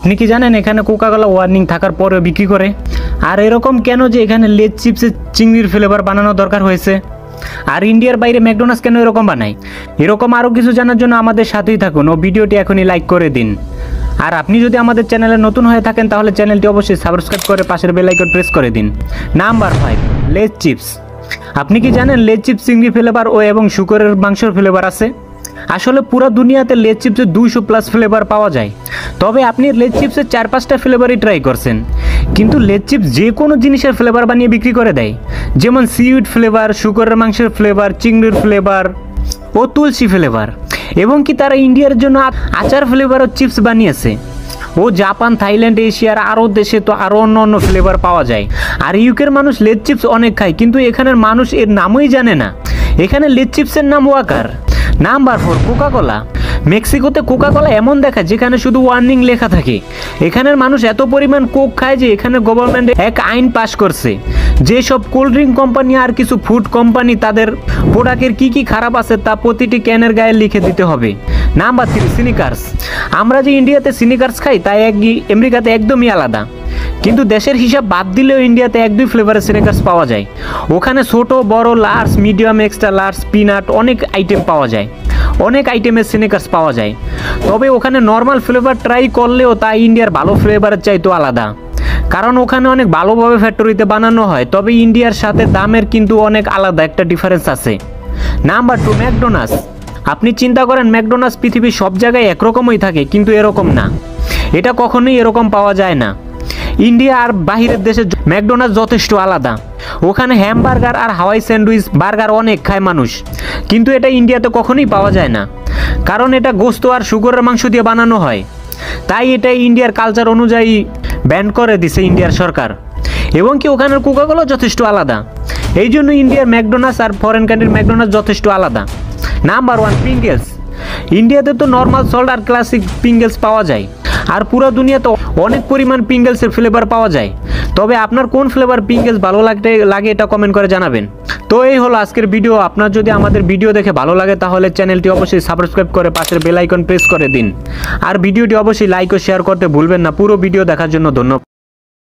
আপনি কি জানেন এখানে কোকাকোলা ওয়ার্নিং থাকার পরেও বিক্রি করে? আর এরকম কেন যে এখানে লেজ চিপসে চিংড়ির ফ্লেভার বানানো দরকার হয়েছে? আর ইন্ডিয়ার বাইরে ম্যাকডোনাল্ডস কেন এরকম বানায়? এরকম আরও কিছু জানার জন্য আমাদের সাথেই থাকুন ও ভিডিওটি এখনই লাইক করে দিন। আর আপনি যদি আমাদের চ্যানেলে নতুন হয়ে থাকেন তাহলে চ্যানেলটি অবশ্যই সাবস্ক্রাইব করে পাশের বেল আইকন প্রেস করে দিন। নাম্বার 5, লেজ চিপস। আপনি কি জানেন লেজ চিপস চিংড়ি ফ্লেভার ও এবং শুকরের মাংসের ফ্লেভার আছে? আসলে পুরো দুনিয়াতে লেজ চিপসের 200+ ফ্লেভার পাওয়া যায়। তবে আপনি লেজ চিপসের 4-5টা ফ্লেভারই ট্রাই করছেন, কিন্তু লেজ চিপস যে কোনো জিনিসের ফ্লেভার বানিয়ে বিক্রি করে দেয়, যেমন সিউইড ফ্লেভার, শুকরের মাংসের ফ্লেভার, চিংড়ির ফ্লেভার ও তুলসী ফ্লেভার। এবং কি তারা ইন্ডিয়ার জন্য আচার ফ্লেভারও চিপস বানিয়েছে। ও জাপান, থাইল্যান্ড, এশিয়ার আরও দেশে তো আরও অন্য অন্য ফ্লেভার পাওয়া যায়। আর ইউকের মানুষ লেজ চিপস অনেক খায়, কিন্তু এখানের মানুষ এর নামই জানে না। এখানে লেজ চিপসের নাম ওয়াকার। Number 4, Coca Cola. মেক্সিকোতে কোকাকোলা এমন দেখায় যেখানে শুধু ওয়ার্নিং লেখা থাকে। এখানের মানুষ এত পরিমাণ কোক খায় যে এখানে গভর্নমেন্ট এক আইন পাশ করছে, যেসব কোল্ড ড্রিঙ্ক কোম্পানি আর কিছু ফুড কোম্পানি তাদের প্রোডাক্টের কি কি খারাপ আছে তা প্রতিটি ক্যানের গায়ে লিখে দিতে হবে। Number 3, Snickers. আমরা যে ইন্ডিয়াতে স্নিকার্স খাই তা আমেরিকাতে একদমই আলাদা, কিন্তু দেশের হিসাব বাদ দিলেও ইন্ডিয়াতে 1-2 ফ্লেভারের স্নিকার্স পাওয়া যায়। ওখানে ছোট, বড়, large, medium, extra large, peanut অনেক আইটেম পাওয়া যায়, অনেক আইটেমের স্নিকার্স পাওয়া যায়। তবে ওখানে নর্মাল ফ্লেভার ট্রাই করলেও তা ইন্ডিয়ার ভালো ফ্লেভারের চাইতো আলাদা, কারণ ওখানে অনেক ভালোভাবে ফ্যাক্টরিতে বানানো হয়। তবে ইন্ডিয়ার সাথে দামের কিন্তু অনেক আলাদা একটা ডিফারেন্স আছে। Number 2, McDonald's. আপনি চিন্তা করেন ম্যাকডোনাল্ডস পৃথিবীর সব জায়গায় একরকমই থাকে, কিন্তু এরকম না। এটা কখনোই এরকম পাওয়া যায় না। ইন্ডিয়া আর বাহিরের দেশে ম্যাকডোনাল্ডস যথেষ্ট আলাদা। ওখানে হ্যামবার্গার আর হাওয়াই স্যান্ডউইচ, বার্গার অনেক খায় মানুষ, কিন্তু এটা ইন্ডিয়াতে কখনোই পাওয়া যায় না, কারণ এটা গোস্ত আর শুকরের মাংস দিয়ে বানানো হয়। তাই এটা ইন্ডিয়ার কালচার অনুযায়ী ব্যান করে দিছে ইন্ডিয়ার সরকার। এবং কি ওখানের কোকাকোলা যথেষ্ট আলাদা, এই জন্য ইন্ডিয়ার ম্যাকডোনাল্ডস আর ফরেন কান্ট্রির ম্যাকডোনাল্ডস যথেষ্ট আলাদা। নাম্বার 1, পিঙ্গলস। ইন্ডিয়াতে তো নর্মাল সল্ট আর ক্লাসিক পিঙ্গলস পাওয়া যায়, আর পুরো দুনিয়াতে অনেক পরিমাণ পিঙ্গলসের ফ্লেভার পাওয়া যায়। তবে আপনার কোন ফ্লেভার পিঙ্গলস ভালো লাগে এটা কমেন্ট করে জানাবেন। তো এই হলো আজকের ভিডিও। আপনার যদি আমাদের ভিডিও দেখে ভালো লাগে তাহলে চ্যানেলটি অবশ্যই সাবস্ক্রাইব করে পাশের বেল আইকন প্রেস করে দিন। আর ভিডিওটি অবশ্যই লাইক ও শেয়ার করতে ভুলবেন না। পুরো ভিডিও দেখার জন্য ধন্যবাদ।